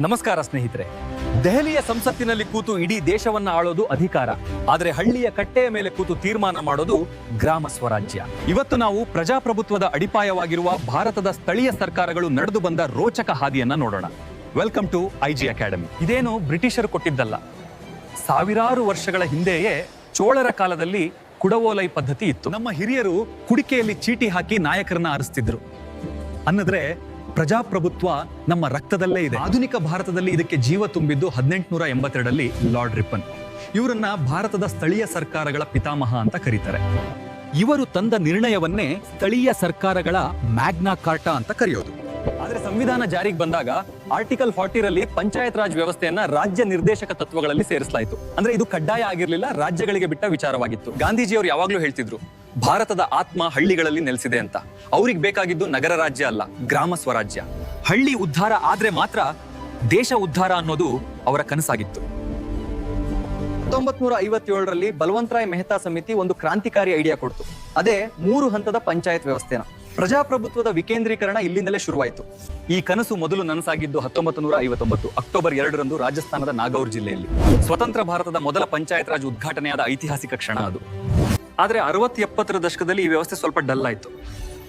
ನಮಸ್ಕಾರ ಸ್ನೇಹಿತರೆ. ದೆಹಲಿಯ ಸಂಸತ್ತಿನಲ್ಲಿ ಕೂತು ಇಡೀ ದೇಶವನ್ನ ಆಳೋದು ಅಧಿಕಾರ, ಆದರೆ ಹಳ್ಳಿಯ ಕಟ್ಟೆಯ ಮೇಲೆ ಕೂತು ತೀರ್ಮಾನ ಮಾಡೋದು ಗ್ರಾಮ ಸ್ವರಾಜ್ಯ. ಇವತ್ತು ನಾವು ಪ್ರಜಾಪ್ರಭುತ್ವದ ಅಡಿಪಾಯವಾಗಿರುವ ಭಾರತದ ಸ್ಥಳೀಯ ಸರ್ಕಾರಗಳು ನಡೆದು ಬಂದ ರೋಚಕ ಹಾದಿಯನ್ನ ನೋಡೋಣ. Welcome to IG academy. ಇದೇನು ಬ್ರಿಟಿಷರು ಕೊಟ್ಟಿದ್ದಲ್ಲ. ಸಾವಿರಾರು ವರ್ಷಗಳ ಹಿಂದೆಯೇ ಚೋಳರ ಕಾಲದಲ್ಲಿ ಕುಡವೋಲೈ ಪದ್ಧತಿ ಇತ್ತು. ನಮ್ಮ ಹಿರಿಯರು ಕುಡಿಕೆಯಲ್ಲಿ ಚೀಟಿ ಹಾಕಿ ನಾಯಕರನ್ನ ಆರಿಸ್ತಿದ್ರು. ಅನ್ನದ್ರೆ ಪ್ರಜಾಪ್ರಭುತ್ವ ನಮ್ಮ ರಕ್ತದಲ್ಲೇ ಇದೆ. ಆಧುನಿಕ ಭಾರತದಲ್ಲಿ ಇದಕ್ಕೆ ಜೀವ ತುಂಬಿದ್ದು 1882ರಲ್ಲಿ ಲಾರ್ಡ್ ರಿಪ್ಪನ್. ಇವರನ್ನ ಭಾರತದ ಸ್ಥಳೀಯ ಸರ್ಕಾರಗಳ ಪಿತಾಮಹ ಅಂತ ಕರೀತಾರೆ. ಇವರು ತಂದ ನಿರ್ಣಯವನ್ನೇ ಸ್ಥಳೀಯ ಸರ್ಕಾರಗಳ ಮ್ಯಾಗ್ನಾ ಕಾರ್ಟಾ ಅಂತ ಕರೆಯೋದು. ಆದ್ರೆ ಸಂವಿಧಾನ ಜಾರಿಗೆ ಬಂದಾಗ ಆರ್ಟಿಕಲ್ 40ರಲ್ಲಿ ಪಂಚಾಯತ್ ರಾಜ್ ವ್ಯವಸ್ಥೆಯನ್ನ ರಾಜ್ಯ ನಿರ್ದೇಶಕ ತತ್ವಗಳಲ್ಲಿ ಸೇರಿಸಲಾಯಿತು. ಅಂದ್ರೆ ಇದು ಕಡ್ಡಾಯ ಆಗಿರ್ಲಿಲ್ಲ, ರಾಜ್ಯಗಳಿಗೆ ಬಿಟ್ಟ ವಿಚಾರವಾಗಿತ್ತು. ಗಾಂಧೀಜಿಯವರು ಯಾವಾಗ್ಲೂ ಹೇಳ್ತಿದ್ರು, ಭಾರತದ ಆತ್ಮ ಹಳ್ಳಿಗಳಲ್ಲಿ ನೆಲೆಸಿದೆ ಅಂತ. ಅವ್ರಿಗೆ ಬೇಕಾಗಿದ್ದು ನಗರ ರಾಜ್ಯ ಅಲ್ಲ, ಗ್ರಾಮ ಸ್ವರಾಜ್ಯ. ಹಳ್ಳಿ ಉದ್ಧಾರ ಆದ್ರೆ ಮಾತ್ರ ದೇಶ ಉದ್ಧಾರ ಅನ್ನೋದು ಅವರ ಕನಸಾಗಿತ್ತು. 1957ರಲ್ಲಿ ಬಲವಂತರಾಯ್ ಮೆಹ್ತಾ ಸಮಿತಿ ಒಂದು ಕ್ರಾಂತಿಕಾರಿ ಐಡಿಯಾ ಕೊಡ್ತು. ಅದೇ 3 ಹಂತದ ಪಂಚಾಯತ್ ವ್ಯವಸ್ಥೆನ. ಪ್ರಜಾಪ್ರಭುತ್ವದ ವಿಕೇಂದ್ರೀಕರಣ ಇಲ್ಲಿಂದಲೇ ಶುರುವಾಯಿತು. ಈ ಕನಸು ಮೊದಲು ನನಸಾಗಿದ್ದು 1959 ಅಕ್ಟೋಬರ್ 2ರಂದು ರಾಜಸ್ಥಾನದ ನಾಗೌರ್ ಜಿಲ್ಲೆಯಲ್ಲಿ. ಸ್ವತಂತ್ರ ಭಾರತದ ಮೊದಲ ಪಂಚಾಯತ್ ರಾಜ್ ಉದ್ಘಾಟನೆಯಾದ ಐತಿಹಾಸಿಕ ಕ್ಷಣ ಅದು. ಆದ್ರೆ 60-70ರ ದಶಕದಲ್ಲಿ ಈ ವ್ಯವಸ್ಥೆ ಸ್ವಲ್ಪ ಡಲ್ ಆಯ್ತು.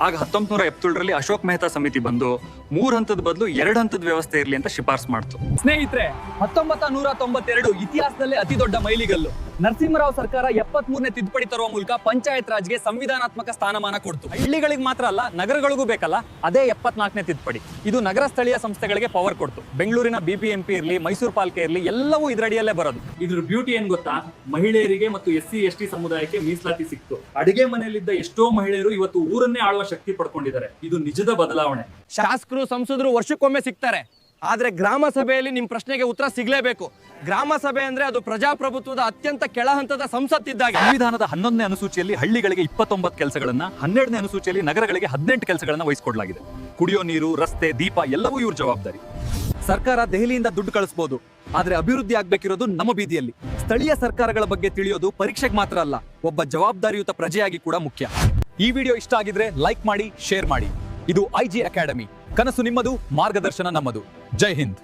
ಆಗ 1977ರಲ್ಲಿ ಅಶೋಕ್ ಮೆಹ್ತಾ ಸಮಿತಿ ಬಂದು 3 ಹಂತದ ಬದಲು 2 ಹಂತದ ವ್ಯವಸ್ಥೆ ಇರಲಿ ಅಂತ ಶಿಫಾರಸು ಮಾಡ್ತು. ಸ್ನೇಹಿತರೆ, 1992 ಇತಿಹಾಸದಲ್ಲೇ ಅತಿ ದೊಡ್ಡ ಮೈಲಿಗಲ್ಲು. ನರಸಿಂಹರಾವ್ ಸರ್ಕಾರ 73ನೇ ತಿದ್ದುಪಡಿ ತರುವ ಮೂಲಕ ಪಂಚಾಯತ್ ರಾಜ್ಗೆ ಸಂವಿಧಾನಾತ್ಮಕ ಸ್ಥಾನಮಾನ ಕೊಡ್ತು. ಹಳ್ಳಿಗಳಿಗೆ ಮಾತ್ರ ಅಲ್ಲ, ನಗರಗಳಿಗೂ ಬೇಕಲ್ಲ. ಅದೇ 74ನೇ ತಿದ್ದುಪಡಿ. ಇದು ನಗರ ಸ್ಥಳೀಯ ಸಂಸ್ಥೆಗಳಿಗೆ ಪವರ್ ಕೊಡ್ತು. ಬೆಂಗಳೂರಿನ ಬಿಬಿಎಂಪಿ ಇರಲಿ, ಮೈಸೂರು ಪಾಲಿಕೆ ಇರಲಿ, ಎಲ್ಲವೂ ಇದರಡಿಯಲ್ಲೇ ಬರೋದು. ಇದ್ರ ಬ್ಯೂಟಿ ಏನ್ ಗೊತ್ತಾ? ಮಹಿಳೆಯರಿಗೆ ಮತ್ತು SC/ST ಸಮುದಾಯಕ್ಕೆ ಮೀಸಲಾತಿ ಸಿಕ್ತು. ಅಡಿಗೆ ಮನೆಯಲ್ಲಿದ್ದ ಎಷ್ಟೋ ಮಹಿಳೆಯರು ಇವತ್ತು ಊರನ್ನೇ ಆಳುವ ಶಕ್ತಿ ಪಡ್ಕೊಂಡಿದ್ದಾರೆ. ಇದು ನಿಜದ ಬದಲಾವಣೆ. ಶಾಸಕರು, ಸಂಸದರು ವರ್ಷಕ್ಕೊಮ್ಮೆ ಸಿಗ್ತಾರೆ. ಆದ್ರೆ ಗ್ರಾಮ ಸಭೆಯಲ್ಲಿ ನಿಮ್ ಪ್ರಶ್ನೆಗೆ ಉತ್ತರ ಸಿಗ್ಲೇಬೇಕು. ಗ್ರಾಮ ಸಭೆ ಅಂದ್ರೆ ಅದು ಪ್ರಜಾಪ್ರಭುತ್ವದ ಅತ್ಯಂತ ಕೆಳ ಹಂತದ ಸಂಸತ್ತಿದ್ದಾಗ. ಸಂವಿಧಾನದ 11ನೇ ಅನುಸೂಚಿಯಲ್ಲಿ ಹಳ್ಳಿಗಳಿಗೆ 29 ಕೆಲಸಗಳನ್ನ, 12ನೇ ಅನುಸೂಚಿಯಲ್ಲಿ ನಗರಗಳಿಗೆ 18 ಕೆಲಸಗಳನ್ನ ವಹಿಸಿಕೊಡಲಾಗಿದೆ. ಕುಡಿಯೋ ನೀರು, ರಸ್ತೆ, ದೀಪ ಎಲ್ಲವೂ ಇವ್ರ ಜವಾಬ್ದಾರಿ. ಸರ್ಕಾರ ದೆಹಲಿಯಿಂದ ದುಡ್ಡು ಕಳಿಸಬಹುದು, ಆದ್ರೆ ಅಭಿವೃದ್ಧಿ ಆಗ್ಬೇಕಿರೋದು ನಮ್ಮ ಬೀದಿಯಲ್ಲಿ. ಸ್ಥಳೀಯ ಸರ್ಕಾರಗಳ ಬಗ್ಗೆ ತಿಳಿಯೋದು ಪರೀಕ್ಷೆಗೆ ಮಾತ್ರ ಅಲ್ಲ, ಒಬ್ಬ ಜವಾಬ್ದಾರಿಯುತ ಪ್ರಜೆಯಾಗಿ ಕೂಡ ಮುಖ್ಯ. ಈ ವಿಡಿಯೋ ಇಷ್ಟ ಆಗಿದ್ರೆ ಲೈಕ್ ಮಾಡಿ, ಶೇರ್ ಮಾಡಿ. ಇದು ಐಜಿ ಅಕಾಡೆಮಿ. ಕನಸು ನಿಮ್ಮದು, ಮಾರ್ಗದರ್ಶನ ನಮ್ಮದು. ಜೈ ಹಿಂದ್.